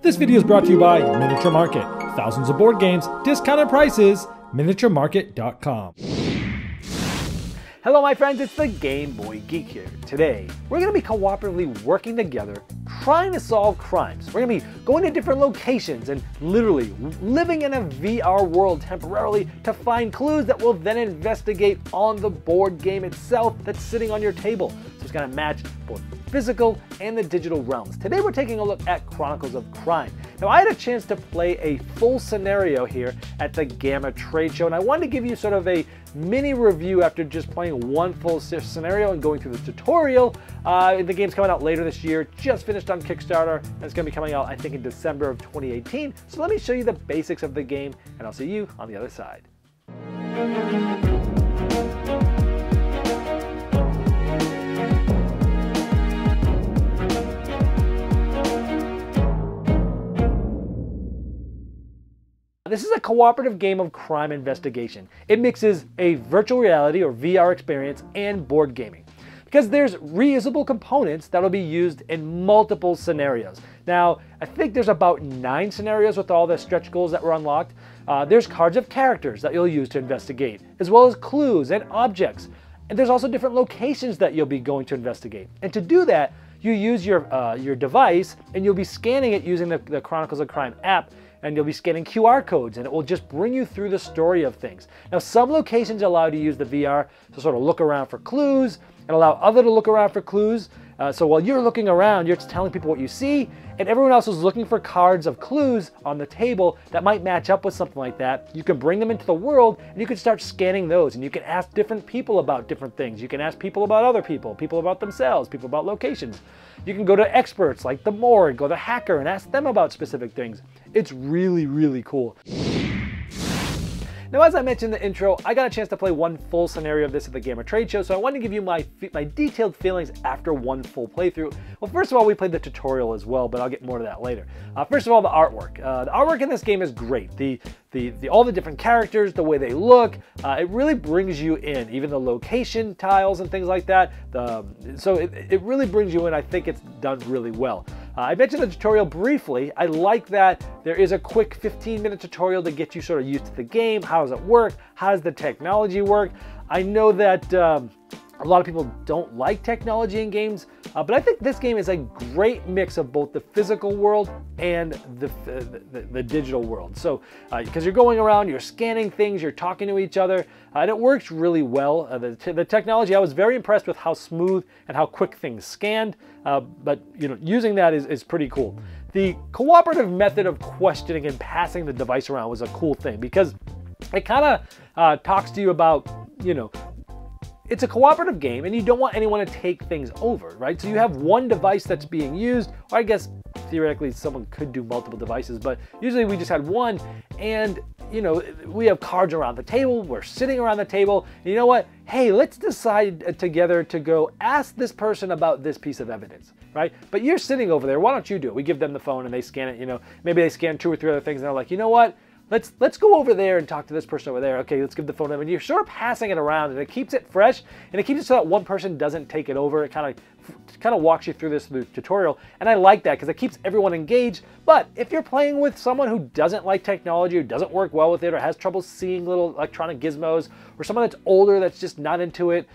This video is brought to you by Miniature Market. Thousands of board games, discounted prices, miniaturemarket.com. Hello my friends, it's the Game Boy Geek here. Today, we're going to be cooperatively working together, trying to solve crimes. We're going to be going to different locations and literally living in a VR world temporarily to find clues that we'll then investigate on the board game itself that's sitting on your table. So it's going to match both physical and the digital realms. Today we're taking a look at Chronicles of Crime. Now I had a chance to play a full scenario here at the Gamma trade show, and I wanted to give you sort of a mini review after just playing one full scenario and going through the tutorial. The game's coming out later this year, just finished on Kickstarter, and it's going to be coming out I think in December of 2018. So let me show you the basics of the game, and I'll see you on the other side. This is a cooperative game of crime investigation. It mixes a virtual reality or VR experience and board gaming, because there's reusable components that'll be used in multiple scenarios. Now, I think there's about 9 scenarios with all the stretch goals that were unlocked. There's cards of characters that you'll use to investigate, as well as clues and objects. And there's also different locations that you'll be going to investigate. And to do that, you use your device, and you'll be scanning it using the Chronicles of Crime app, and you'll be scanning QR codes, and it will just bring you through the story of things. Now, some locations allow you to use the VR to sort of look around for clues and allow others to look around for clues. So while you're looking around, you're just telling people what you see, and everyone else is looking for cards of clues on the table that might match up with something like that. You can bring them into the world, and you can start scanning those, and you can ask different people about different things. You can ask people about other people, people about themselves, people about locations. You can go to experts like the morgue or the hacker and ask them about specific things. It's really, really cool. Now, as I mentioned in the intro, I got a chance to play one full scenario of this at the Gamma trade show, so I wanted to give you my detailed feelings after one full playthrough. Well, first of all, we played the tutorial as well, but I'll get more to that later. First of all, the artwork. The artwork in this game is great. All the different characters, the way they look, it really brings you in. Even the location tiles and things like that. So it really brings you in. I think it's done really well. I mentioned the tutorial briefly. I like that there is a quick 15-minute tutorial to get you sort of used to the game. How does it work? How does the technology work? I know that a lot of people don't like technology in games, but I think this game is a great mix of both the physical world and the digital world. So, because you're going around, you're scanning things, you're talking to each other, and it works really well. The technology, I was very impressed with how smooth and how quick things scanned, but you know, using that is pretty cool. The cooperative method of questioning and passing the device around was a cool thing, because it kind of talks to you about, you know, it's a cooperative game and you don't want anyone to take things over, right? So you have one device that's being used, or I guess theoretically someone could do multiple devices, but usually we just had one, and you know, we have cards around the table, we're sitting around the table, and you know what? Hey, let's decide together to go ask this person about this piece of evidence, right? But you're sitting over there, why don't you do it? We give them the phone and they scan it, you know, maybe they scan 2 or 3 other things and they're like, you know what? Let's go over there and talk to this person over there. Okay, let's give the phone to them. And you're sort of passing it around, and it keeps it fresh, and it keeps it so that one person doesn't take it over. It kind of walks you through this tutorial, and I like that because it keeps everyone engaged. But if you're playing with someone who doesn't like technology, or doesn't work well with it, or has trouble seeing little electronic gizmos, or someone that's older that's just not into it,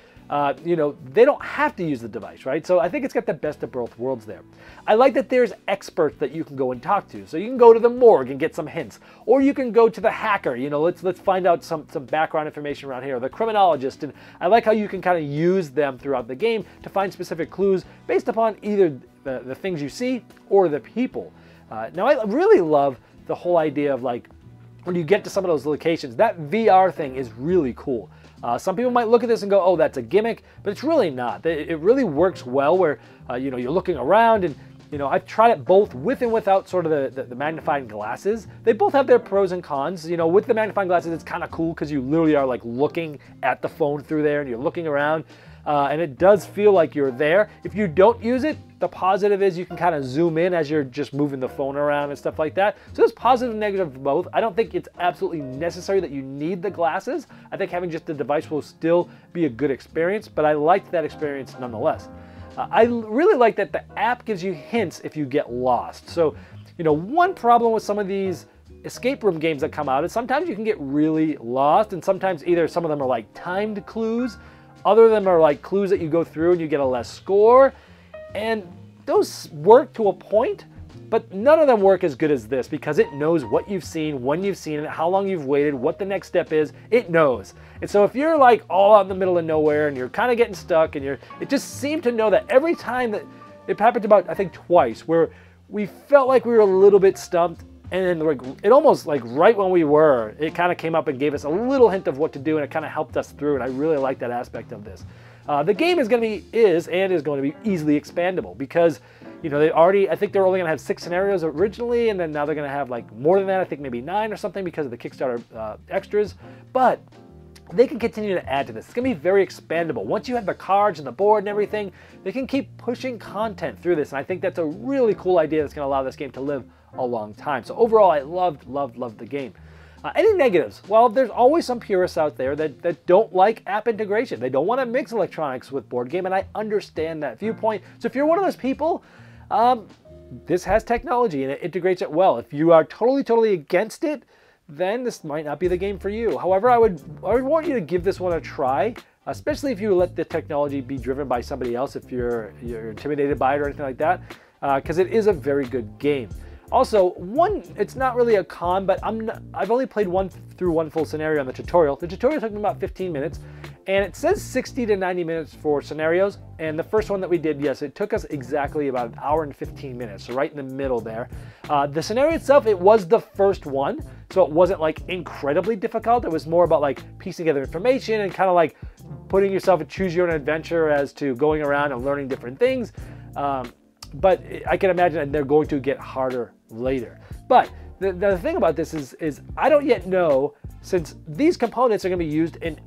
you know, they don't have to use the device, right? So I think it's got the best of both worlds there. I like that there's experts that you can go and talk to. So you can go to the morgue and get some hints, or you can go to the hacker. You know, let's find out some background information around here, or the criminologist. And I like how you can kind of use them throughout the game to find specific clues based upon either the things you see or the people. Now I really love the whole idea of, like, when you get to some of those locations, that VR thing is really cool. Some people might look at this and go, oh, that's a gimmick, but it's really not. It really works well where, you know, you're looking around, and, you know, I've tried it both with and without sort of the magnifying glasses. They both have their pros and cons. You know, with the magnifying glasses, it's kind of cool because you literally are like looking at the phone through there and you're looking around. And it does feel like you're there. If you don't use it, the positive is you can kind of zoom in as you're just moving the phone around and stuff like that. So there's positive and negative of both. I don't think it's absolutely necessary that you need the glasses. I think having just the device will still be a good experience, but I liked that experience nonetheless. I really like that the app gives you hints if you get lost. So One problem with some of these escape room games that come out is sometimes you can get really lost, and sometimes either some of them are like timed clues, other of them are like clues that you go through and you get a less score, and those work to a point, but none of them work as good as this because it knows what you've seen, when you've seen it, how long you've waited, what the next step is. It knows. And so if you're like all out in the middle of nowhere and you're kind of getting stuck and it just seemed to know that every time that it happened about, I think twice, where we felt like we were a little bit stumped, and then like it almost like right when we were, it kind of came up and gave us a little hint of what to do, and it kind of helped us through, and I really like that aspect of this. The game is going to be easily expandable because I think they're only going to have 6 scenarios originally, and then now they're going to have like more than that, I think maybe 9 or something because of the Kickstarter extras, but they can continue to add to this. It's going to be very expandable. Once you have the cards and the board and everything, they can keep pushing content through this, and I think that's a really cool idea that's going to allow this game to live a long time. So overall, I loved the game. Any negatives? Well, there's always some purists out there that don't like app integration. They don't want to mix electronics with board game, and I understand that viewpoint. So if you're one of those people, this has technology and it integrates it well. If you are totally against it, then this might not be the game for you. However, I would want you to give this one a try, especially if you let the technology be driven by somebody else, if you're intimidated by it or anything like that, because it is a very good game. Also, it's not really a con, but I've only played through one full scenario on the tutorial. The tutorial took me about 15 minutes, and it says 60 to 90 minutes for scenarios, and the first one that we did, yes, it took us exactly about an hour and 15 minutes, so right in the middle there. The scenario itself, it was the first one, so it wasn't like incredibly difficult. It was more about like piecing together information and kind of like putting yourself a choose your own adventure as to going around and learning different things. But I can imagine they're going to get harder later. But the thing about this is I don't yet know, since these components are going to be used in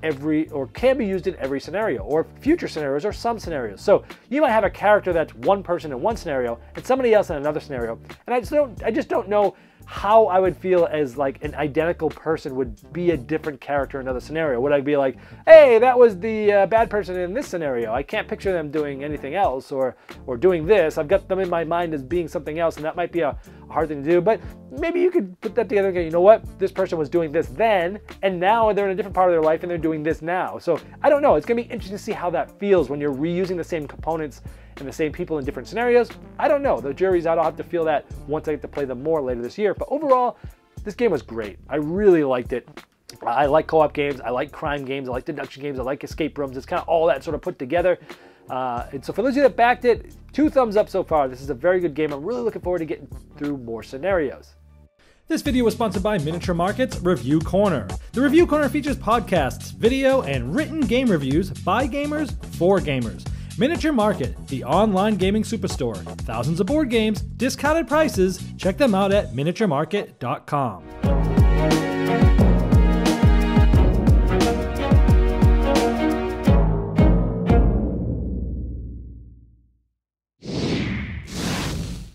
can be used in every scenario, or future scenarios, or some scenarios. So you might have a character that's one person in one scenario and somebody else in another scenario, and I just don't know how I would feel as like an identical person would be a different character in another scenario. Would I be like, hey, that was the bad person in this scenario. I can't picture them doing anything else or doing this. I've got them in my mind as being something else, and that might be a hard thing to do. But maybe you could put that together and go, you know what? This person was doing this then, and now they're in a different part of their life and they're doing this now. So I don't know. It's going to be interesting to see how that feels when you're reusing the same components and the same people in different scenarios. I don't know. The jury's out. I'll have to feel that once I get to play them more later this year. But overall, this game was great. I really liked it. I like co-op games. I like crime games. I like deduction games. I like escape rooms. It's kind of all that sort of put together. And so for those of you that backed it, 2 thumbs up so far. This is a very good game. I'm really looking forward to getting through more scenarios. This video was sponsored by Miniature Market's Review Corner. The Review Corner features podcasts, video, and written game reviews by gamers for gamers. Miniature Market, the online gaming superstore. Thousands of board games, discounted prices. Check them out at miniaturemarket.com.